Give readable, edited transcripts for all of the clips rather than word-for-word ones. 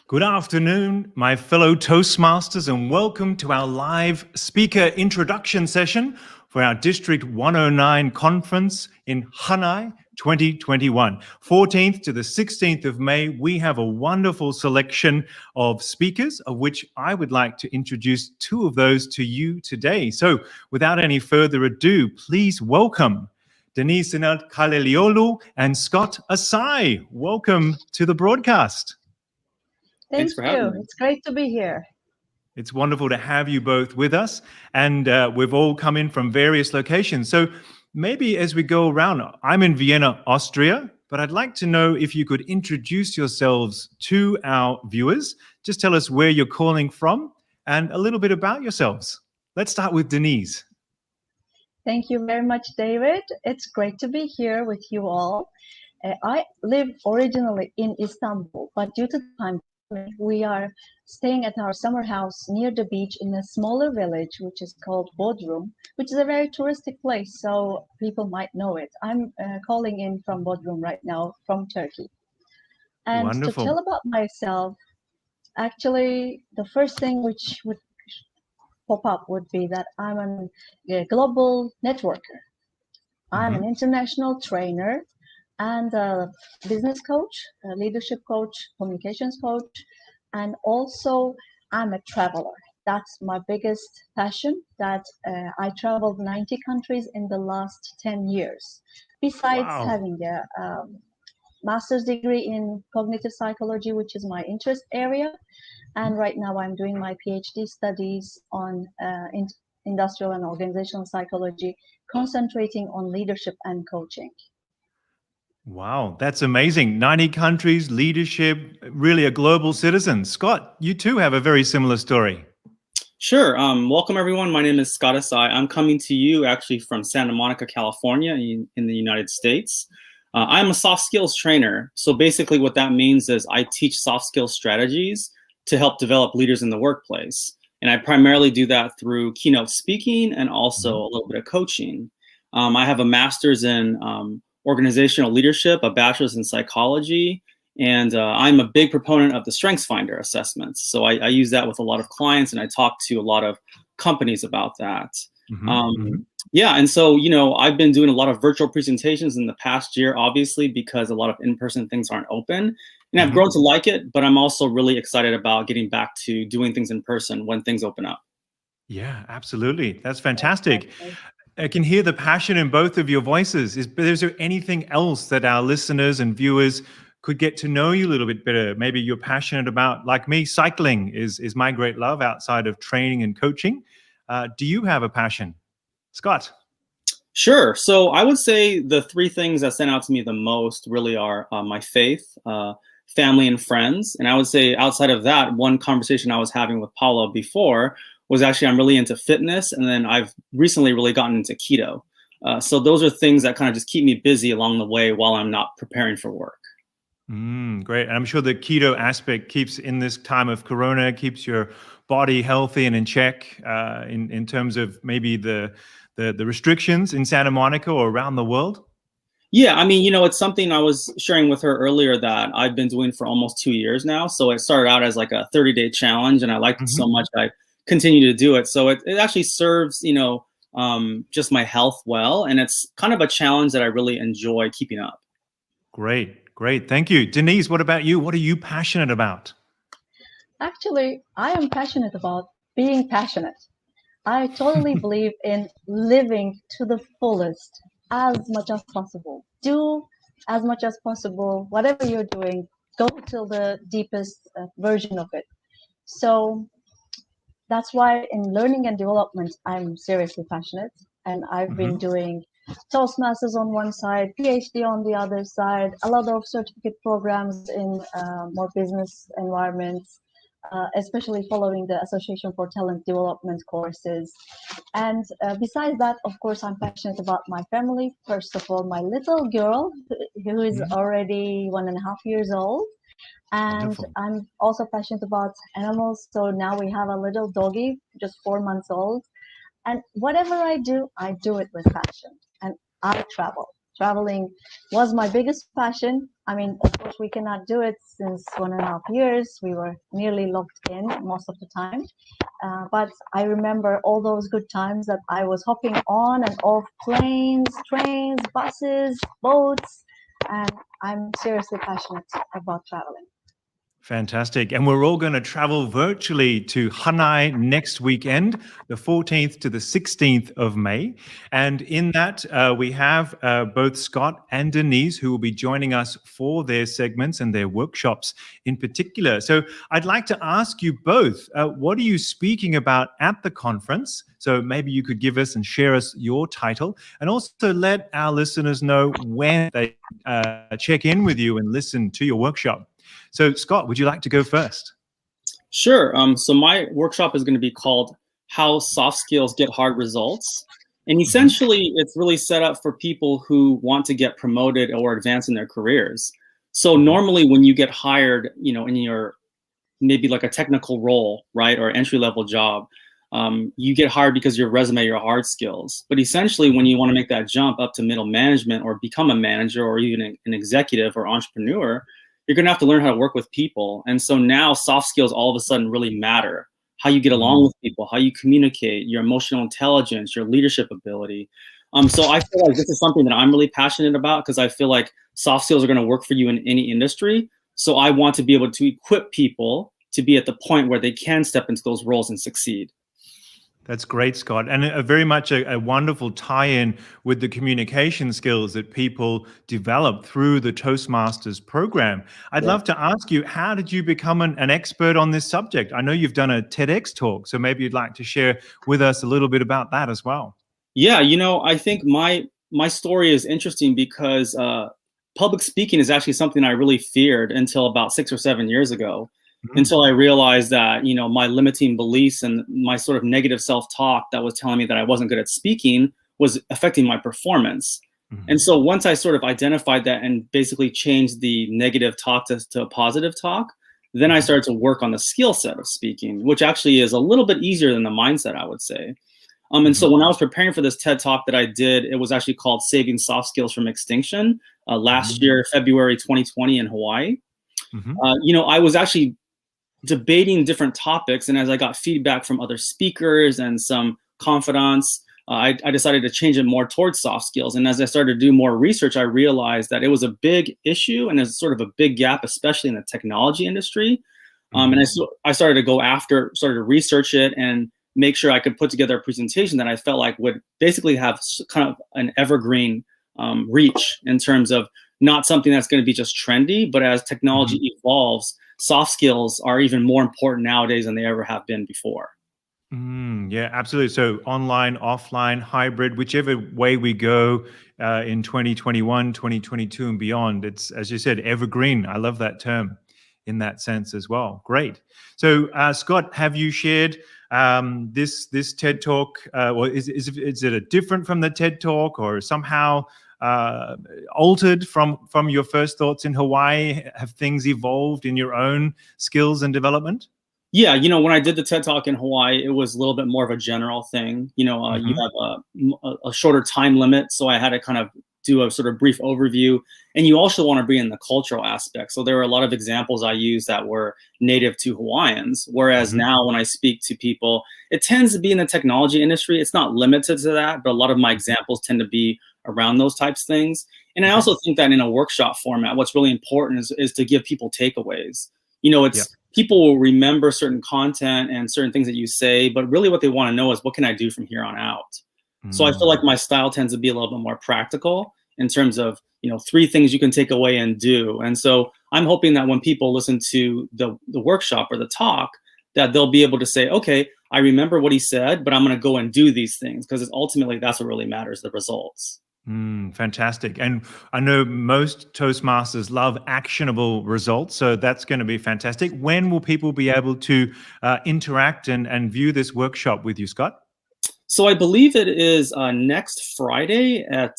Good afternoon, my fellow Toastmasters, and welcome to our live speaker introduction session for our District 109 Conference in Hanai 2021. 14th to the 16th of May, we have a wonderful selection of speakers, of which I would like to introduce two of those to you today. So without any further ado, please welcome Deniz, Senelt, Kalelioglu, and Scott Asai. Welcome to the broadcast. Thanks for having me. It's great to be here. It's wonderful to have you both with us. And we've all come in from various locations. So maybe as we go around, I'm in Vienna, Austria, but I'd like to know if you could introduce yourselves to our viewers. Just tell us where you're calling from and a little bit about yourselves. Let's start with Deniz. Thank you very much, David. It's great to be here with you all. I live originally in Istanbul, but due to time, we are staying at our summer house near the beach in a smaller village, which is called Bodrum, which is a very touristic place, so people might know it. I'm calling in from Bodrum right now, from Turkey. And Wonderful. To tell about myself, actually, the first thing which would pop up would be that I'm a global networker. I'm an international trainer and a business coach, a leadership coach, communications coach, and also I'm a traveler. That's my biggest passion, that I traveled 90 countries in the last 10 years. Besides having a master's degree in cognitive psychology, which is my interest area, and right now I'm doing my PhD studies on industrial and organizational psychology, concentrating on leadership and coaching. Wow, that's amazing. 90 countries, leadership, really a global citizen. Scott, you too have a very similar story. Sure. Welcome, everyone. My name is Scott Asai. I'm coming to you actually from Santa Monica, California in the United States. I'm a soft skills trainer. So basically what that means is I teach soft skills strategies to help develop leaders in the workplace. And I primarily do that through keynote speaking and also a little bit of coaching. I have a master's in organizational leadership, a bachelor's in psychology, and I'm a big proponent of the Strengthsfinder assessments. So I use that with a lot of clients, and I talk to a lot of companies about that. Yeah, and so, you know, I've been doing a lot of virtual presentations in the past year, obviously, because a lot of in-person things aren't open. And I've grown to like it, but I'm also really excited about getting back to doing things in person when things open up. Yeah, absolutely. That's fantastic. I can hear the passion in both of your voices. Is there anything else that our listeners and viewers could get to know you a little bit better? Maybe you're passionate about, like me, cycling is my great love outside of training and coaching. Do you have a passion? Scott? Sure. So I would say the three things that stand out to me the most really are my faith, family, and friends. And I would say outside of that, one conversation I was having with Paula before was actually I'm really into fitness, and then I've recently really gotten into keto. So those are things that kind of just keep me busy along the way while I'm not preparing for work. Great. And I'm sure the keto aspect keeps, in this time of Corona, keeps your body healthy and in check in terms of maybe the restrictions in Santa Monica or around the world. Yeah, I mean, you know, it's something I was sharing with her earlier that I've been doing for almost 2 years now. So it started out as like a 30-day challenge, and I liked it so much I continue to do it. So it actually serves, you know, just my health well. And it's kind of a challenge that I really enjoy keeping up. Great. Thank you. Deniz, what about you? What are you passionate about? Actually, I am passionate about being passionate. I totally believe in living to the fullest as much as possible. Do as much as possible. Whatever you're doing, go till the deepest version of it. So that's why in learning and development, I'm seriously passionate. And I've been doing Toastmasters on one side, PhD on the other side, a lot of certificate programs in more business environments, especially following the Association for Talent Development courses. And besides that, of course, I'm passionate about my family. First of all, my little girl, who is already 1.5 years old. And Wonderful. I'm also passionate about animals. So now we have a little doggy, just 4 months old. And whatever I do it with passion. And I travel. Traveling was my biggest passion. I mean, of course, we cannot do it since 1.5 years. We were nearly locked in most of the time. But I remember all those good times that I was hopping on and off planes, trains, buses, boats, and I'm seriously passionate about traveling. Fantastic. And we're all going to travel virtually to Hanai next weekend, the 14th to the 16th of May. And in that, we have both Scott and Deniz, who will be joining us for their segments and their workshops in particular. So I'd like to ask you both, what are you speaking about at the conference? So maybe you could give us and share us your title, and also let our listeners know when they check in with you and listen to your workshop. So, Scott, would you like to go first? Sure. So my workshop is going to be called How Soft Skills Get Hard Results. And essentially, it's really set up for people who want to get promoted or advance in their careers. So normally when you get hired, in your maybe like a technical role, right, or entry-level job, you get hired because your resume, your hard skills. But essentially, when you want to make that jump up to middle management or become a manager or even an executive or entrepreneur, you're going to have to learn how to work with people. And so now soft skills all of a sudden really matter. How you get along with people, how you communicate, your emotional intelligence, your leadership ability. So I feel like this is something that I'm really passionate about, because I feel like soft skills are going to work for you in any industry. So I want to be able to equip people to be at the point where they can step into those roles and succeed. That's great, Scott, and very much a wonderful tie-in with the communication skills that people develop through the Toastmasters program. I'd love to ask you, how did you become an expert on this subject? I know you've done a TEDx talk, so maybe you'd like to share with us a little bit about that as well. Yeah, I think my story is interesting because public speaking is actually something I really feared until about 6 or 7 years ago. Until I realized that, my limiting beliefs and my sort of negative self-talk that was telling me that I wasn't good at speaking was affecting my performance. And so once I sort of identified that and basically changed the negative talk to a positive talk, then I started to work on the skill set of speaking, which actually is a little bit easier than the mindset, I would say. And so when I was preparing for this TED Talk that I did, it was actually called Saving Soft Skills from Extinction last year, February 2020 in Hawaii. I was actually debating different topics, and as I got feedback from other speakers and some confidants, I decided to change it more towards soft skills. And as I started to do more research, I realized that it was a big issue and it's sort of a big gap, especially in the technology industry. And I started to research it and make sure I could put together a presentation that I felt like would basically have kind of an evergreen reach, in terms of not something that's going to be just trendy, but as technology evolves, soft skills are even more important nowadays than they ever have been before. Yeah, absolutely. So online, offline, hybrid, whichever way we go in 2021, 2022 and beyond, it's, as you said, evergreen. I love that term in that sense as well. Great. So Scott, have you shared this TED Talk? Or is it different from the TED Talk, or somehow altered from your first thoughts in Hawaii? Have things evolved in your own skills and development? Yeah, when I did the TED Talk in Hawaii, it was a little bit more of a general thing. You have a shorter time limit, so I had to kind of do a sort of brief overview. And you also want to bring in the cultural aspect. So there were a lot of examples I used that were native to Hawaiians, whereas now when I speak to people, it tends to be in the technology industry. It's not limited to that, but a lot of my examples tend to be around those types of things. And I also think that in a workshop format, what's really important is to give people takeaways. People will remember certain content and certain things that you say, but really what they want to know is, what can I do from here on out? So I feel like my style tends to be a little bit more practical in terms of, 3 things you can take away and do. And so I'm hoping that when people listen to the workshop or the talk, that they'll be able to say, okay, I remember what he said, but I'm going to go and do these things, because ultimately that's what really matters, the results. Fantastic. And I know most Toastmasters love actionable results, so that's going to be fantastic. When will people be able to interact and view this workshop with you, Scott? So I believe it is next Friday at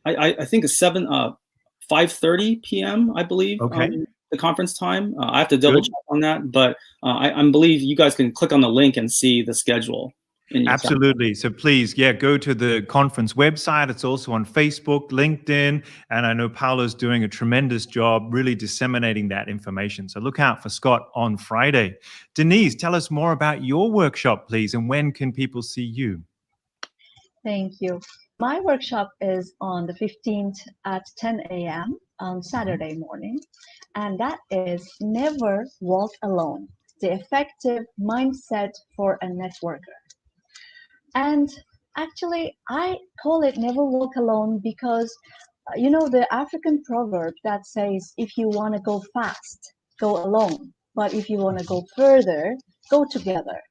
I think it's 5:30 p.m. I believe. Okay. The conference time. I have to double check on that, but I believe you guys can click on the link and see the schedule. in your channel. Absolutely. So please, go to the conference website. It's also on Facebook, LinkedIn, and I know Paolo's doing a tremendous job really disseminating that information. So look out for Scott on Friday. Deniz, tell us more about your workshop, please, and when can people see you? Thank you. My workshop is on the 15th at 10 a.m. on Saturday morning, and that is Never Walk Alone, the effective mindset for a networker. And actually, I call it Never Walk Alone because, the African proverb that says, if you want to go fast, go alone. But if you want to go further, go together.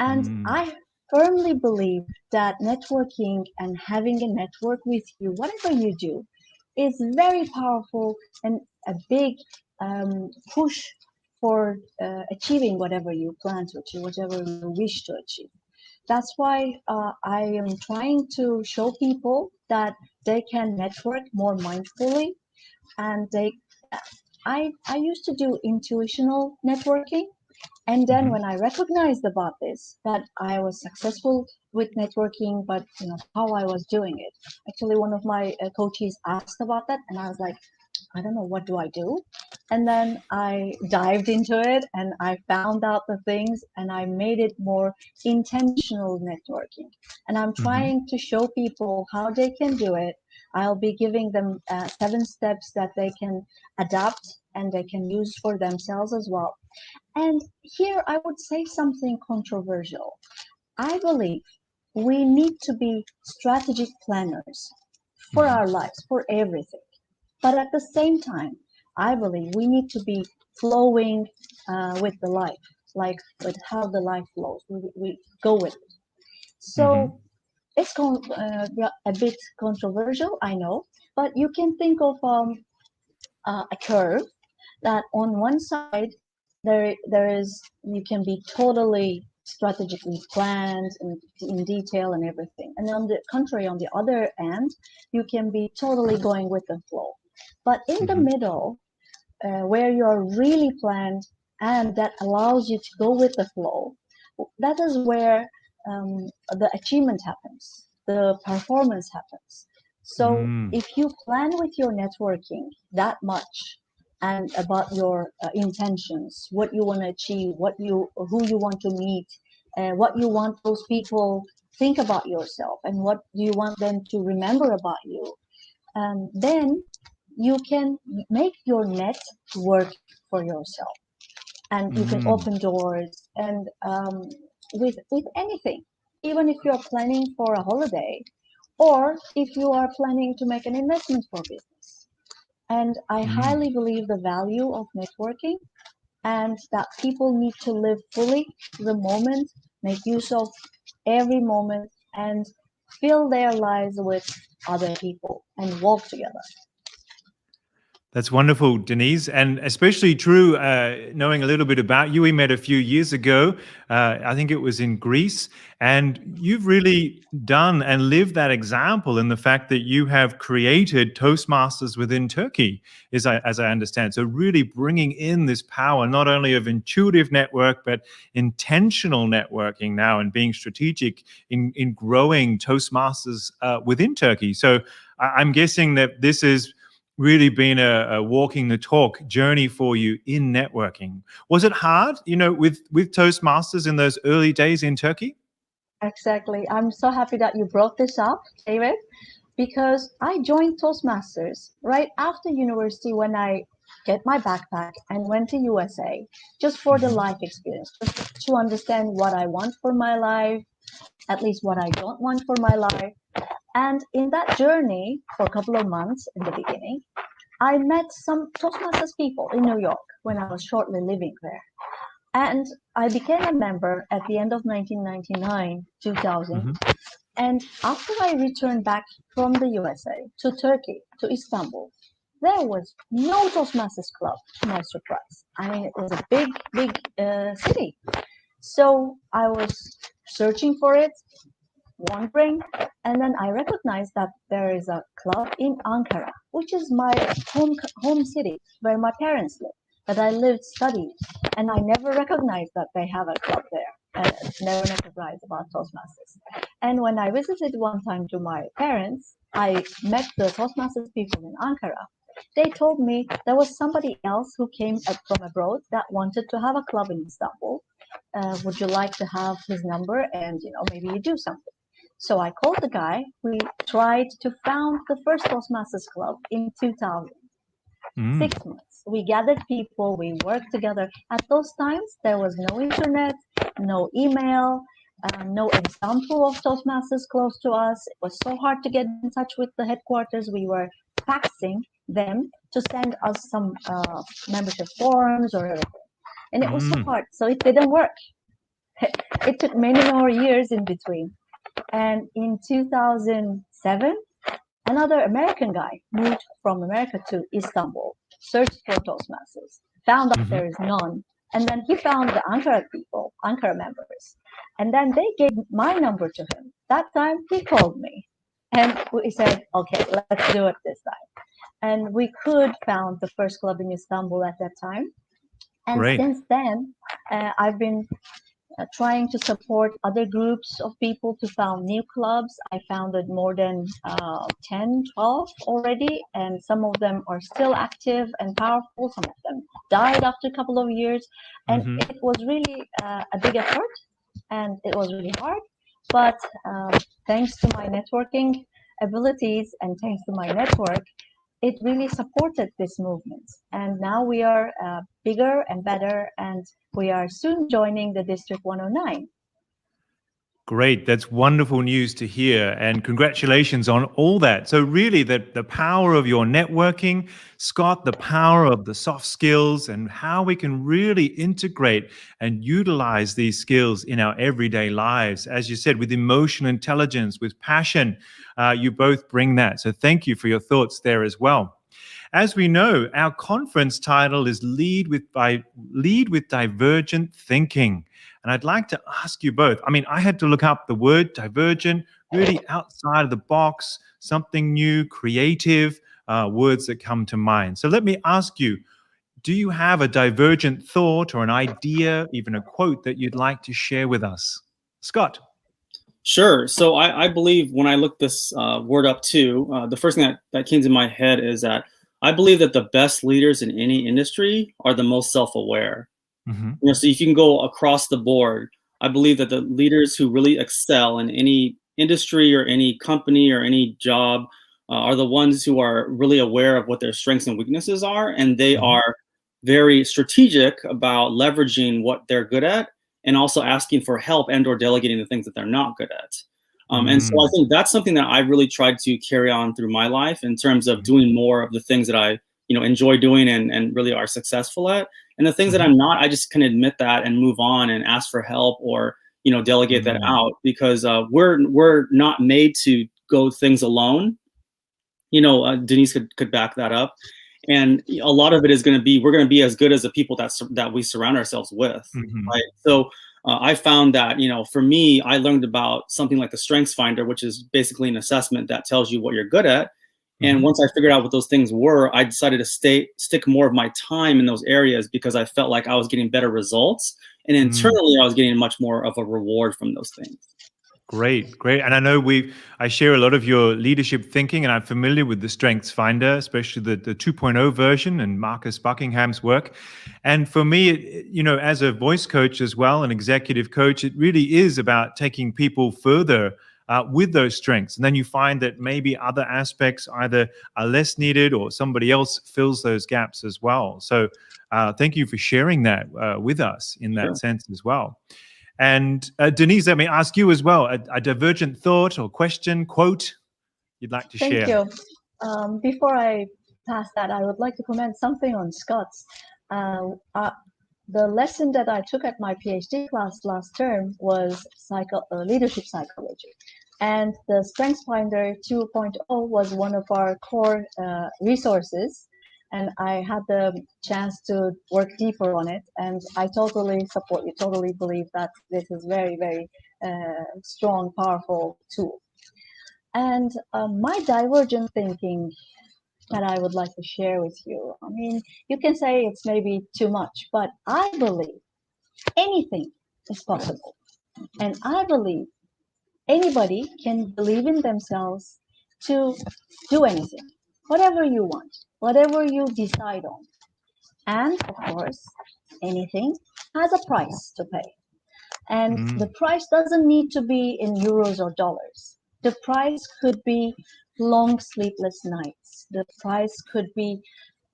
And I firmly believe that networking and having a network with you, whatever you do, is very powerful and a big push for achieving whatever you plan to achieve, whatever you wish to achieve. That's why I am trying to show people that they can network more mindfully, and I used to do intuitional networking. And then when I recognized about this, that I was successful with networking, but how I was doing it. Actually, one of my coaches asked about that, and I was like, I don't know, what do I do? And then I dived into it and I found out the things and I made it more intentional networking. And I'm trying to show people how they can do it. I'll be giving them 7 steps that they can adapt and they can use for themselves as well. And here I would say something controversial. I believe we need to be strategic planners for our lives, for everything. But at the same time, I believe we need to be flowing with the life, like with how the life flows. We go with it. So it's a bit controversial, I know, but you can think of a curve that on one side there is, you can be totally strategically planned and in detail and everything, and on the contrary, on the other end, you can be totally going with the flow. But in the middle, where you're really planned and that allows you to go with the flow, that is where the achievement happens, the performance happens. So if you plan with your networking that much and about your intentions, what you want to achieve, who you want to meet, what you want those people think about yourself, and what you want them to remember about you, then you can make your net work for yourself, and you can open doors and with anything, even if you are planning for a holiday or if you are planning to make an investment for business. And I highly believe the value of networking, and that people need to live fully the moment, make use of every moment, and fill their lives with other people and walk together. That's wonderful, Deniz, and especially true knowing a little bit about you. We met a few years ago. I think it was in Greece, and you've really done and lived that example in the fact that you have created Toastmasters within Turkey, as I understand. So really bringing in this power, not only of intuitive network, but intentional networking now, and being strategic in growing Toastmasters within Turkey. So I'm guessing that this is really been a walking the talk journey for you in networking. Was it hard, with Toastmasters in those early days in Turkey? Exactly. I'm so happy that you brought this up, David, because I joined Toastmasters right after university when I get my backpack and went to USA just for the life experience, just to understand what I want for my life, at least what I don't want for my life. And in that journey, for a couple of months in the beginning, I met some Toastmasters people in New York when I was shortly living there. And I became a member at the end of 1999, 2000. And after I returned back from the USA to Turkey, to Istanbul, there was no Toastmasters club, to my surprise. I mean, it was a big, big city. So I was searching for it, wondering, and then I recognized that there is a club in Ankara, which is my home city where my parents live, that I lived, studied, and I never recognized that they have a club there. never write about Toastmasters. And when I visited one time to my parents, I met the Toastmasters people in Ankara. They told me there was somebody else who came from abroad that wanted to have a club in Istanbul. Would you like to have his number and maybe you do something? So I called the guy. We tried to found the first Toastmasters club in 2000. 6 months. We gathered people, we worked together. At those times, there was no internet, no email, no example of Toastmasters close to us. It was so hard to get in touch with the headquarters. We were faxing them to send us some membership forms or everything. And it was so hard, so it didn't work. It took many more years in between. And in 2007, another American guy moved from America to Istanbul, searched for Toastmasters, found out there is none, and then he found the Ankara people, Ankara members, and then they gave my number to him. That time he called me, and we said, okay, let's do it this time. And we could found the first club in Istanbul at that time. And Great. since then, I've been trying to support other groups of people to found new clubs. I founded more than 10, 12 already, and some of them are still active and powerful. Some of them died after a couple of years, and it was really a big effort, and it was really hard. But thanks to my networking abilities and thanks to my network, it really supported this movement. And now we are bigger and better, and we are soon joining the District 109. Great. That's wonderful news to hear. And congratulations on all that. So really the power of your networking, Scott, the power of the soft skills and how we can really integrate and utilize these skills in our everyday lives. As you said, with emotional intelligence, with passion, you both bring that. So thank you for your thoughts there as well. As we know, our conference title is Lead with Divergent Thinking. And I'd like to ask you both. I mean, I had to look up the word divergent, really outside of the box, something new, creative, words that come to mind. So let me ask you, do you have a divergent thought or an idea, even a quote that you'd like to share with us? Scott. Sure. So I believe when I looked this word up too, the first thing that came to my head is that I believe that the best leaders in any industry are the most self-aware. So if you can go across the board, I believe that the leaders who really excel in any industry or any company or any job are the ones who are really aware of what their strengths and weaknesses are, and they are very strategic about leveraging what they're good at and also asking for help and or delegating the things that they're not good at. And so I think that's something that I really tried to carry on through my life in terms of doing more of the things that I enjoy doing and really are successful at. And the things that I'm not, I just can admit that and move on and ask for help or, delegate that out, because we're not made to go things alone. Deniz could back that up. And a lot of it is going to be, we're going to be as good as the people that we surround ourselves with. Right. So I found that, for me, I learned about something like the Strengthsfinder, which is basically an assessment that tells you what you're good at. And once I figured out what those things were, I decided to stick more of my time in those areas because I felt like I was getting better results. And internally, I was getting much more of a reward from those things. Great. And I know I share a lot of your leadership thinking, and I'm familiar with the Strengthsfinder, especially the 2.0 version and Marcus Buckingham's work. And for me, as a voice coach as well, an executive coach, it really is about taking people further with those strengths. And then you find that maybe other aspects either are less needed or somebody else fills those gaps as well. So thank you for sharing that with us in that sense as well. And Deniz, let me ask you as well, a divergent thought or question, quote you'd like to share. Thank you. Before I pass that, I would like to comment something on Scott's. The lesson that I took at my PhD class last term was leadership psychology. And the Strengthsfinder 2.0 was one of our core resources. And I had the chance to work deeper on it. And I totally support you, totally believe that this is very, very strong, powerful tool. And my divergent thinking that I would like to share with you. I mean, you can say it's maybe too much, but I believe anything is possible. And I believe anybody can believe in themselves to do anything, whatever you want, whatever you decide on. And of course, anything has a price to pay. And the price doesn't need to be in euros or dollars. The price could be long sleepless nights. The price could be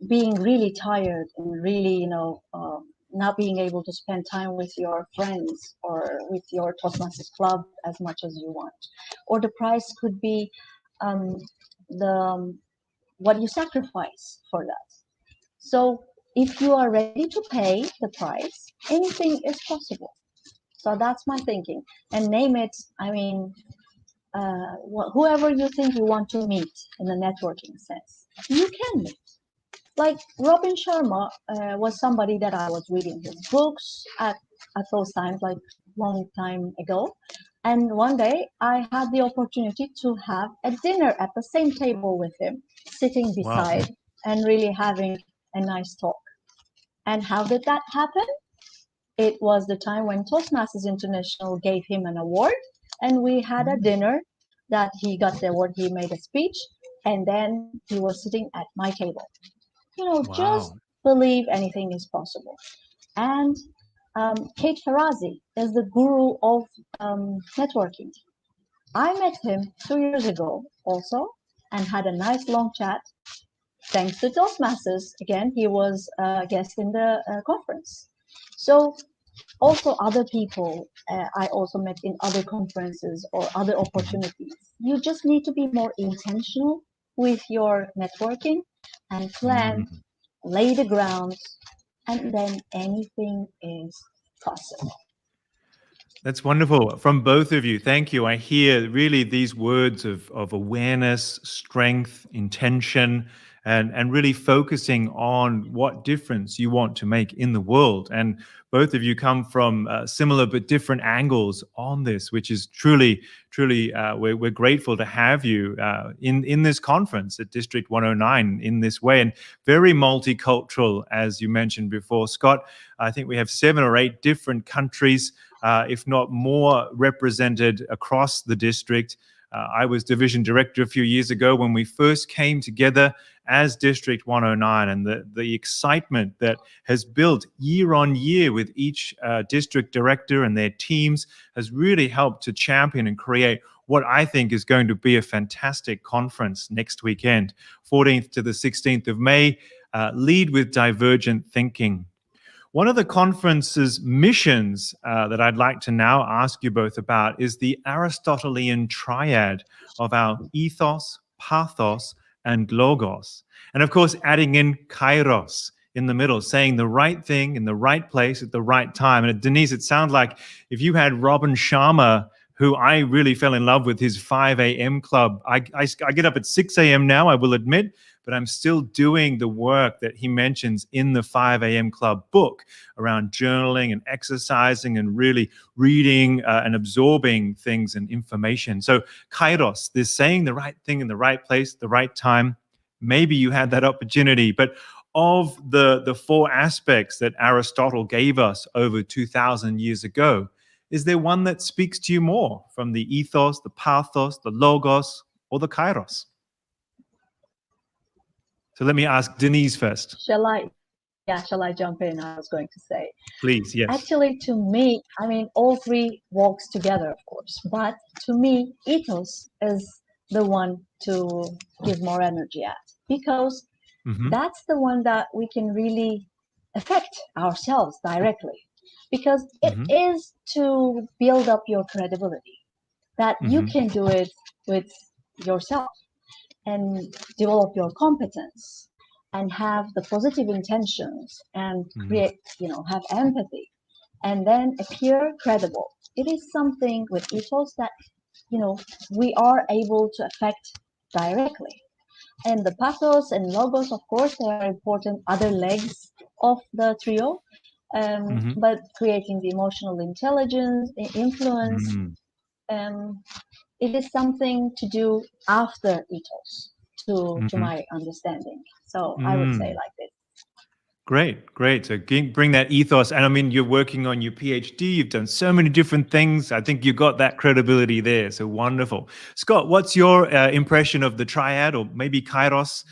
being really tired and really, not being able to spend time with your friends or with your Toastmasters club as much as you want. Or the price could be um, the what you sacrifice for that. So if you are ready to pay the price, anything is possible. So that's my thinking. And name it, I mean, whoever you think you want to meet in a networking sense, you can meet. Like Robin Sharma was somebody that I was reading his books at those times, like long time ago. And one day I had the opportunity to have a dinner at the same table with him, sitting Wow. beside and really having a nice talk. And how did that happen? It was the time when Toastmasters International gave him an award, and we had a dinner that he got the award, he made a speech, and then he was sitting at my table. Just Wow. believe anything is possible. And Kate Farazi is the guru of networking. I met him 2 years ago also and had a nice long chat. Thanks to Toastmasters, again, he was a guest in the conference. So also other people I also met in other conferences or other opportunities. You just need to be more intentional with your networking and plan, lay the grounds, and then anything is possible. That's wonderful from both of you. Thank you. I hear really these words of awareness, strength, intention, and really focusing on what difference you want to make in the world. And both of you come from similar but different angles on this, which is truly, we're grateful to have you in this conference at District 109 in this way, and very multicultural, as you mentioned before, Scott. I think we have 7 or 8 different countries, if not more, represented across the district. I was division director a few years ago when we first came together as District 109, and the excitement that has built year on year with each district director and their teams has really helped to champion and create what I think is going to be a fantastic conference next weekend, 14th to the 16th of May, Lead with Divergent Thinking. One of the conference's missions that I'd like to now ask you both about is the Aristotelian triad of our ethos, pathos, and logos. And of course, adding in kairos in the middle, saying the right thing in the right place at the right time. And Deniz, it sounds like if you had Robin Sharma, who I really fell in love with his 5 a.m. club. I get up at 6 a.m. now, I will admit, but I'm still doing the work that he mentions in the 5 a.m. club book around journaling and exercising and really reading and absorbing things and information. So kairos, this saying the right thing in the right place, the right time. Maybe you had that opportunity, but of the 4 aspects that Aristotle gave us over 2,000 years ago, is there one that speaks to you more from the ethos, the pathos, the logos, or the kairos? So let me ask Deniz first. Shall I jump in? I was going to say. Please, yes. Actually, to me, I mean, all 3 walks together, of course. But to me, ethos is the one to give more energy at, because that's the one that we can really affect ourselves directly. Because it is to build up your credibility, that you can do it with yourself and develop your competence and have the positive intentions and create, have empathy and then appear credible. It is something with ethos that, we are able to affect directly. And the pathos and logos, of course, they are important other legs of the trio. But creating the emotional intelligence, influence, it is something to do after ethos, to my understanding. So I would say like this. Great, great. So bring that ethos. And I mean, you're working on your PhD. You've done so many different things. I think you got that credibility there. So wonderful. Scott, what's your impression of the triad, or maybe Kairos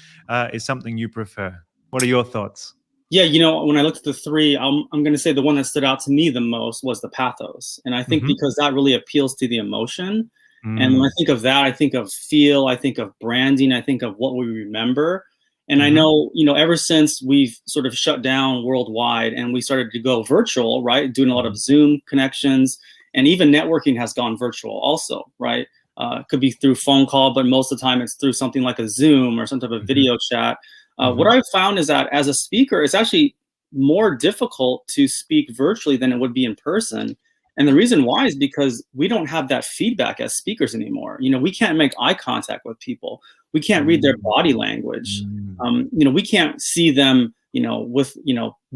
is something you prefer? What are your thoughts? Yeah, when I looked at the three, I'm going to say the one that stood out to me the most was the pathos. And I think because that really appeals to the emotion. And when I think of that, I think of feel, I think of branding, I think of what we remember. And I know, ever since we've sort of shut down worldwide and we started to go virtual, right? Doing a lot of Zoom connections, and even networking has gone virtual also, right? Could be through phone call, but most of the time it's through something like a Zoom or some type of video chat. What I've found is that as a speaker, it's actually more difficult to speak virtually than it would be in person. And the reason why is because we don't have that feedback as speakers anymore. We can't make eye contact with people. We can't read their body language. We can't see them, with,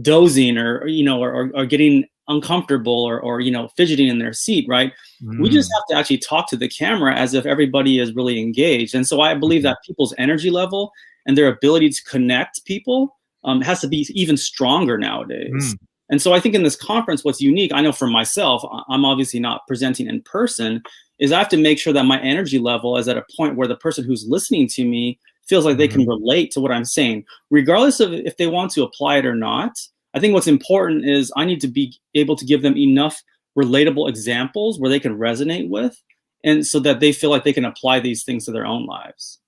dozing or getting uncomfortable or fidgeting in their seat, right? We just have to actually talk to the camera as if everybody is really engaged. And so I believe that people's energy level and their ability to connect people has to be even stronger nowadays. And so I think in this conference, what's unique, I know for myself, I'm obviously not presenting in person, is I have to make sure that my energy level is at a point where the person who's listening to me feels like they can relate to what I'm saying, regardless of if they want to apply it or not. I think what's important is I need to be able to give them enough relatable examples where they can resonate with, and so that they feel like they can apply these things to their own lives.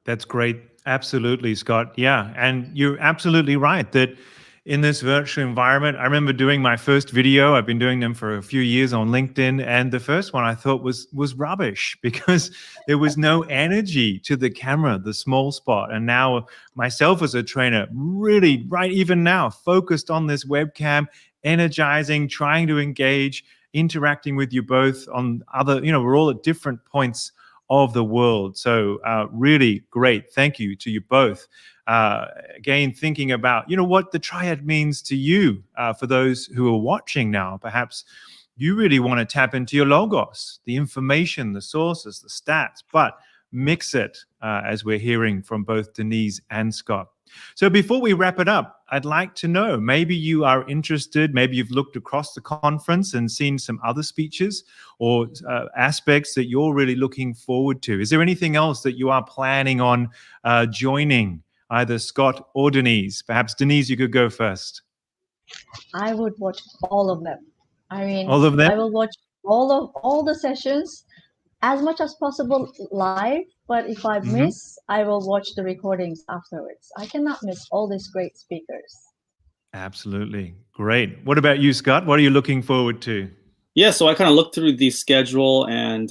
That's great. Absolutely, Scott. Yeah. And you're absolutely right that in this virtual environment, I remember doing my first video. I've been doing them for a few years on LinkedIn. And the first one I thought was rubbish because there was no energy to the camera, the small spot. And now myself as a trainer, really right even now, focused on this webcam, energizing, trying to engage, interacting with you both on other, we're all at different points of the world. So really great. Thank you to you both. Again, thinking about, what the triad means to you for those who are watching now. Perhaps you really want to tap into your logos, the information, the sources, the stats, but mix it as we're hearing from both Deniz and Scott. So before we wrap it up, I'd like to know, maybe you are interested, maybe you've looked across the conference and seen some other speeches or aspects that you're really looking forward to. Is there anything else that you are planning on joining, either Scott or Deniz? Perhaps Deniz, you could go first. I would watch all of them. I mean, all of them? I will watch all the sessions as much as possible live, but if I miss, I will watch the recordings afterwards. I cannot miss all these great speakers. Absolutely. Great. What about you, Scott? What are you looking forward to? Yeah, so I kind of looked through the schedule and,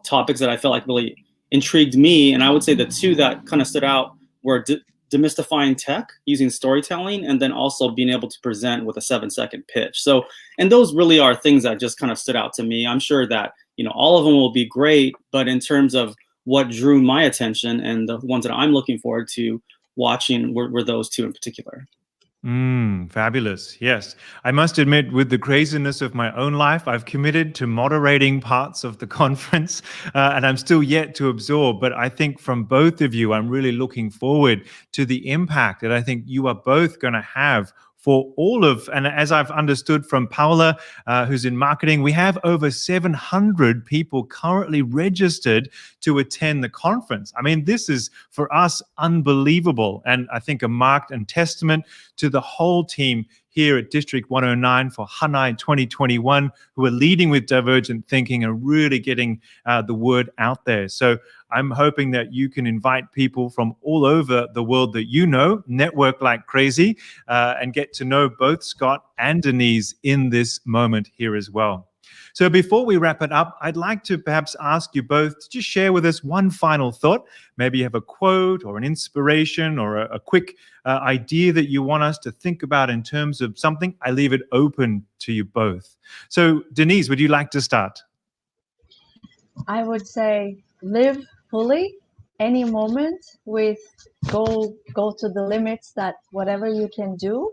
topics that I felt like really intrigued me. And I would say the two that kind of stood out were demystifying tech using storytelling, and then also being able to present with a 7-second pitch. So, and those really are things that just kind of stood out to me. I'm sure that, all of them will be great, but in terms of what drew my attention and the ones that I'm looking forward to watching were those two in particular. Fabulous. Yes. I must admit, with the craziness of my own life, I've committed to moderating parts of the conference, and I'm still yet to absorb. But I think from both of you, I'm really looking forward to the impact that I think you are both going to have for all of, and as I've understood from Paula, who's in marketing, we have over 700 people currently registered to attend the conference. I mean, this is for us unbelievable, and I think a mark and testament to the whole team here at District 109 for Hanai 2021, who are leading with divergent thinking and really getting the word out there. So I'm hoping that you can invite people from all over the world that network like crazy, and get to know both Scott and Deniz in this moment here as well. So before we wrap it up, I'd like to perhaps ask you both to just share with us one final thought. Maybe you have a quote or an inspiration or a quick idea that you want us to think about in terms of something. I leave it open to you both. So Deniz, would you like to start? I would say live fully any moment with go to the limits that whatever you can do,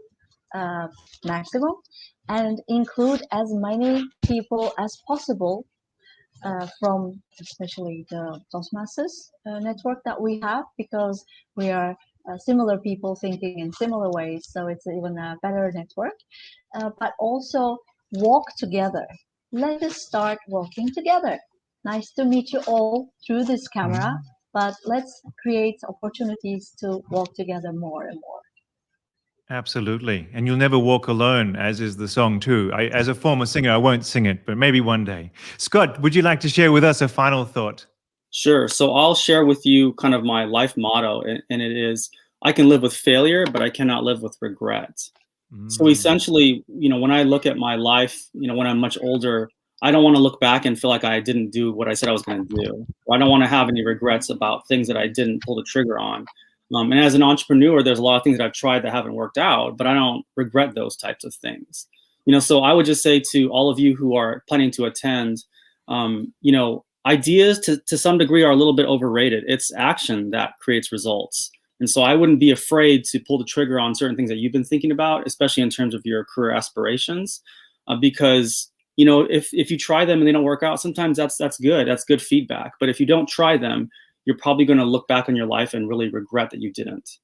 maximum, and include as many people as possible from especially the Toastmasters network that we have, because we are similar people thinking in similar ways, so it's even a better network. But also walk together. Let us start walking together. Nice to meet you all through this camera, but let's create opportunities to walk together more and more. Absolutely. And you'll never walk alone, as is the song too. As a former singer, I won't sing it, but maybe one day. Scott, would you like to share with us a final thought? Sure. So I'll share with you kind of my life motto, and it is, I can live with failure, but I cannot live with regret. So essentially, when I look at my life, when I'm much older, I don't want to look back and feel like I didn't do what I said I was going to do. I don't want to have any regrets about things that I didn't pull the trigger on. And as an entrepreneur, there's a lot of things that I've tried that haven't worked out, but I don't regret those types of things. So I would just say to all of you who are planning to attend, ideas to some degree are a little bit overrated. It's action that creates results. And so I wouldn't be afraid to pull the trigger on certain things that you've been thinking about, especially in terms of your career aspirations, because if you try them and they don't work out, sometimes that's good. That's good feedback. But if you don't try them, you're probably going to look back on your life and really regret that you didn't.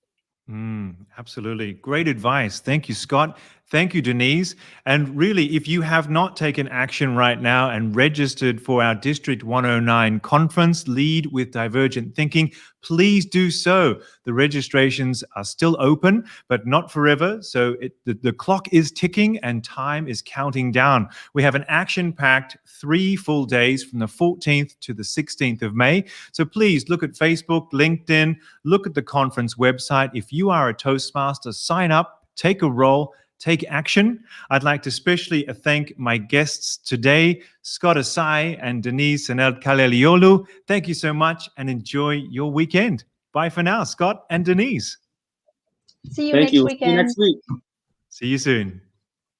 Absolutely. Great advice. Thank you, Scott. Thank you, Deniz. And really, if you have not taken action right now and registered for our District 109 Conference, Lead with Divergent Thinking, please do so. The registrations are still open, but not forever. So the clock is ticking and time is counting down. We have an action-packed 3 full days from the 14th to the 16th of May. So please look at Facebook, LinkedIn, look at the conference website. If you are a Toastmaster, sign up, take a role, take action. I'd like to especially thank my guests today, Scott Asai and Deniz Senelt Kalelioglu. Thank you so much and enjoy your weekend. Bye for now, Scott and Deniz. See you Thank next you. weekend. See you next week. See you soon.